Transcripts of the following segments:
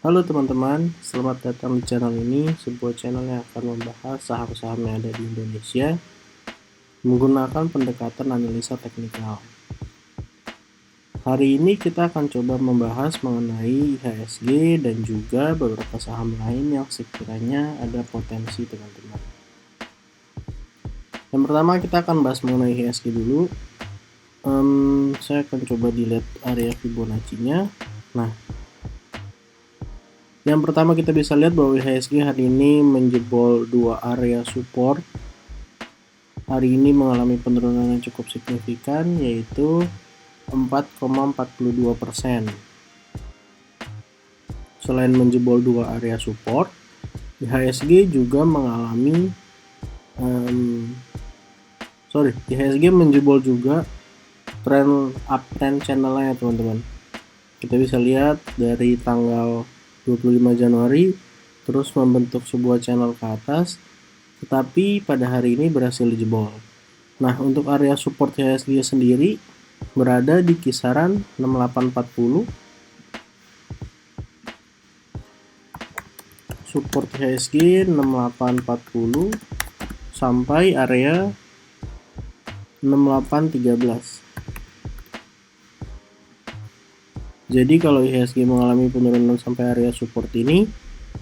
Halo teman-teman, selamat datang di channel ini, sebuah channel yang akan membahas saham-saham yang ada di Indonesia menggunakan pendekatan analisa teknikal. Hari ini kita akan coba membahas mengenai IHSG dan juga beberapa saham lain yang sekiranya ada potensi teman-teman. Yang pertama kita akan bahas mengenai IHSG dulu. Saya akan coba dilihat area Fibonacci-nya. Nah, yang pertama kita bisa lihat bahwa IHSG hari ini menjebol dua area support. Hari ini mengalami penurunan yang cukup signifikan, yaitu 4,42%. Selain menjebol dua area support, IHSG juga mengalami IHSG menjebol juga uptrend channelnya teman-teman. Kita bisa lihat dari tanggal 25 Januari terus membentuk sebuah channel ke atas, tetapi pada hari ini berhasil dijebol. Nah, untuk area support IHSG sendiri berada di kisaran 6840. Support IHSG 6840 sampai area 6813. Jadi kalau IHSG mengalami penurunan sampai area support ini,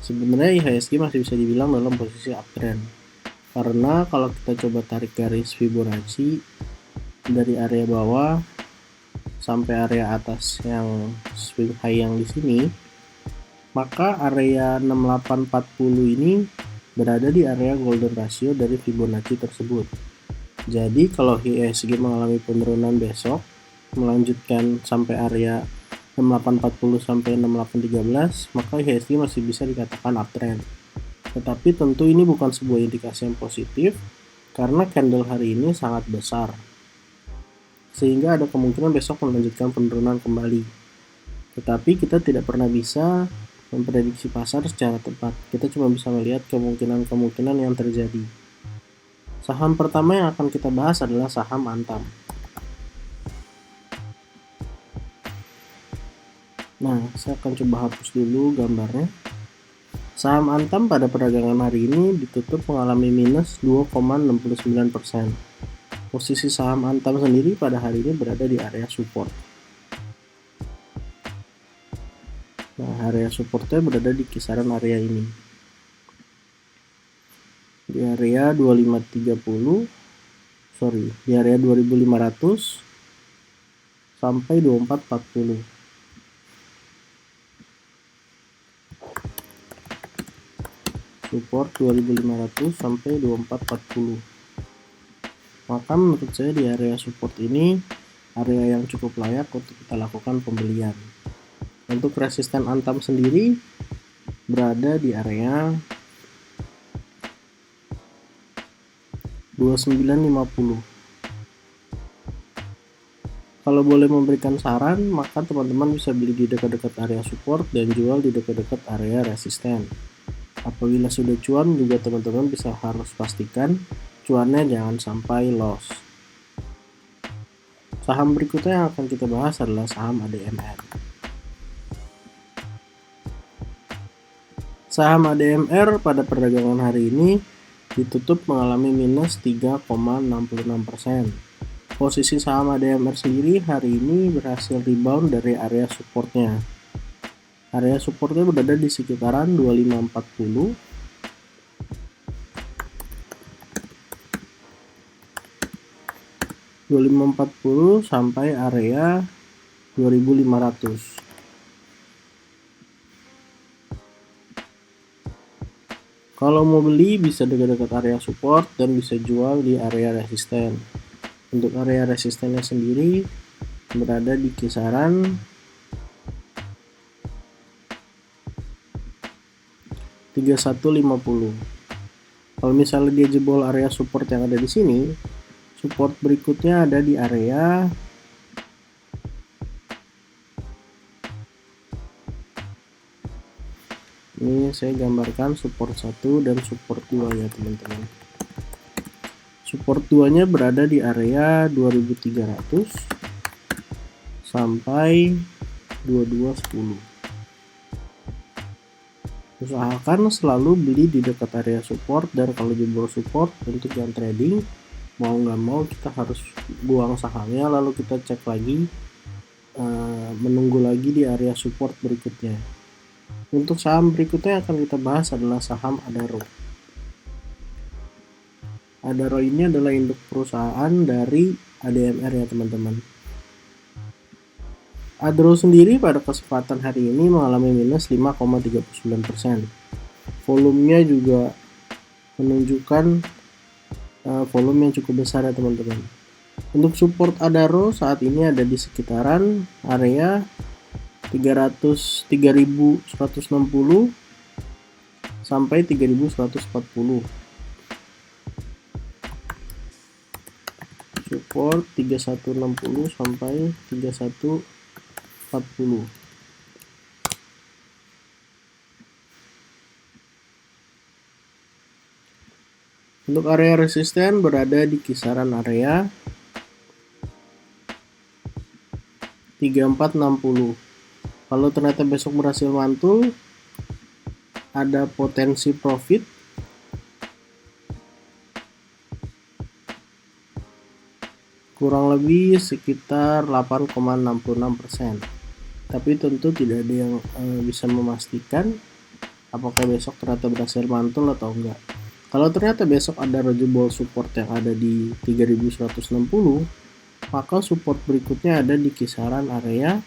sebenarnya IHSG masih bisa dibilang dalam posisi uptrend. Karena kalau kita coba tarik garis Fibonacci dari area bawah sampai area atas yang swing high yang di sini, maka area 6840 ini berada di area golden ratio dari Fibonacci tersebut. Jadi kalau IHSG mengalami penurunan besok, melanjutkan sampai area 6840 sampai 6813, maka IHSG masih bisa dikatakan uptrend. Tetapi tentu ini bukan sebuah indikasi yang positif karena candle hari ini sangat besar, sehingga ada kemungkinan besok melanjutkan penurunan kembali. Tetapi kita tidak pernah bisa memprediksi pasar secara tepat. Kita cuma bisa melihat kemungkinan-kemungkinan yang terjadi. Saham pertama yang akan kita bahas adalah saham Antam. Nah, saya akan coba hapus dulu gambarnya. Saham Antam pada perdagangan hari ini ditutup mengalami minus 2,69%. Posisi saham Antam sendiri pada hari ini berada di area support. Nah, area supportnya berada di kisaran area ini. Di area 2500 sampai 2440. Support 2500 sampai 2440. Maka menurut saya di area support ini area yang cukup layak untuk kita lakukan pembelian. Untuk resisten Antam sendiri berada di area 2950. Kalau boleh memberikan saran, maka teman-teman bisa beli di dekat-dekat area support dan jual di dekat-dekat area resisten. Apabila sudah cuan juga teman-teman harus pastikan cuannya jangan sampai loss. Saham berikutnya yang akan kita bahas adalah saham ADMR. Saham ADMR pada perdagangan hari ini ditutup mengalami minus 3,66%. Posisi saham ADMR sendiri hari ini berhasil rebound dari area supportnya. Area supportnya berada di sekitaran 2540 sampai area 2500. Kalau mau beli bisa dekat-dekat area support dan bisa jual di area resisten. Untuk area resistennya sendiri berada di kisaran 3150. Kalau misalnya dia jebol area support yang ada di sini, support berikutnya ada di area ini. Saya gambarkan support 1 dan support 2 ya teman-teman. Support 2 nya berada di area 2300 sampai 2210. Usahakan selalu beli di dekat area support, dan kalau jebol support untuk yang trading mau nggak mau kita harus buang sahamnya, lalu kita cek lagi, menunggu lagi di area support berikutnya. Untuk saham berikutnya yang akan kita bahas adalah saham Adaro. Adaro ini adalah induk perusahaan dari ADMR ya teman-teman. Adaro sendiri pada kesempatan hari ini mengalami minus 5,39%. Volumenya juga menunjukkan volume yang cukup besar ya teman-teman. Untuk support Adaro saat ini ada di sekitaran area 3.160 sampai 3.140. Support 3160 sampai 3140. Untuk area resisten berada di kisaran area 3460. Kalau ternyata besok berhasil mantul, ada potensi profit kurang lebih sekitar 8,66%. Tapi tentu tidak ada yang bisa memastikan apakah besok ternyata berhasil mantul atau enggak. Kalau ternyata besok ada jebol support yang ada di 3160, maka support berikutnya ada di kisaran area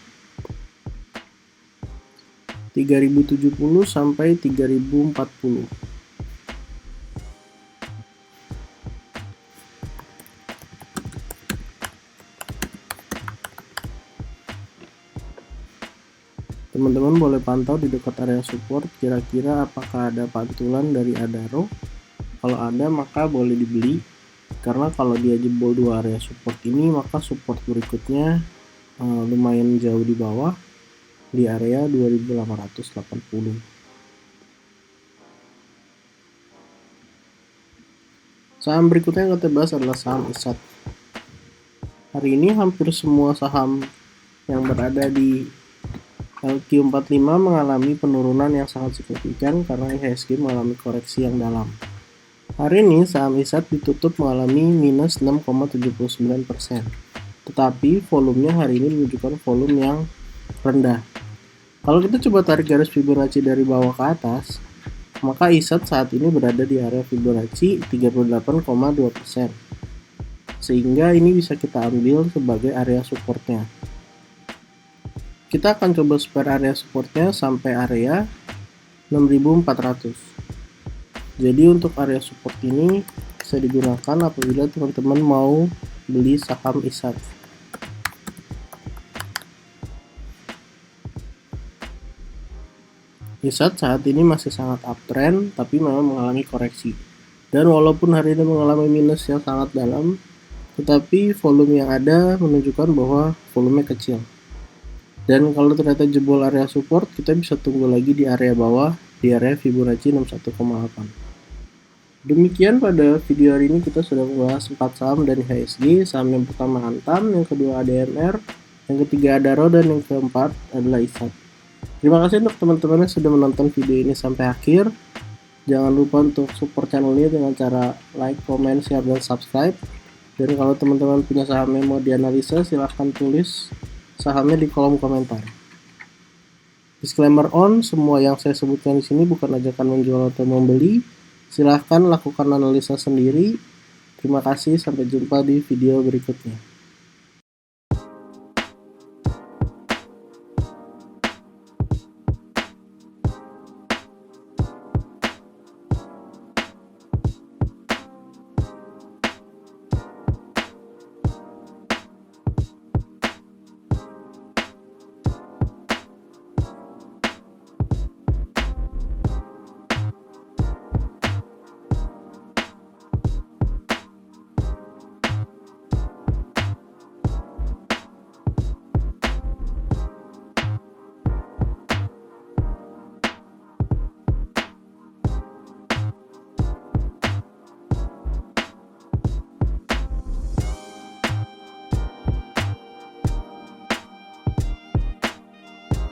3070 sampai 3040. Teman-teman boleh pantau di dekat area support kira-kira apakah ada pantulan dari Adaro. Kalau ada maka boleh dibeli, karena kalau dia jebol dua area support ini maka support berikutnya lumayan jauh di bawah di area 2880. Saham berikutnya yang kita bahas adalah saham ISAT. Hari ini hampir semua saham yang berada di LQ45 mengalami penurunan yang sangat signifikan karena IHSG mengalami koreksi yang dalam. Hari ini saham ISAT ditutup mengalami minus 6,79%. Tetapi volumenya hari ini menunjukkan volume yang rendah. Kalau kita coba tarik garis Fibonacci dari bawah ke atas, maka ISAT saat ini berada di area Fibonacci 38,2%. Sehingga ini bisa kita ambil sebagai area supportnya. Kita akan coba spare area supportnya sampai area 6400. Jadi untuk area support ini bisa digunakan apabila teman-teman mau beli saham ISAT. ISAT saat ini masih sangat uptrend, tapi memang mengalami koreksi. Dan walaupun hari ini mengalami minus yang sangat dalam, tetapi volume yang ada menunjukkan bahwa volume kecil. Dan kalau ternyata jebol area support, kita bisa tunggu lagi di area bawah, di area Fibonacci 61,8. Demikian pada video hari ini kita sudah membahas 4 saham dari IHSG. Saham yang pertama Antam, yang kedua ADMR, yang ketiga Adaro, dan yang keempat adalah ISAT. Terima kasih untuk teman-teman yang sudah menonton video ini sampai akhir. Jangan lupa untuk support channel ini dengan cara like, comment, share, dan subscribe. Dan kalau teman-teman punya saham yang mau dianalisa, silahkan tulis sahamnya di kolom komentar. Disclaimer on, semua yang saya sebutkan di sini bukan ajakan menjual atau membeli. Silahkan lakukan analisa sendiri. Terima kasih, sampai jumpa di video berikutnya.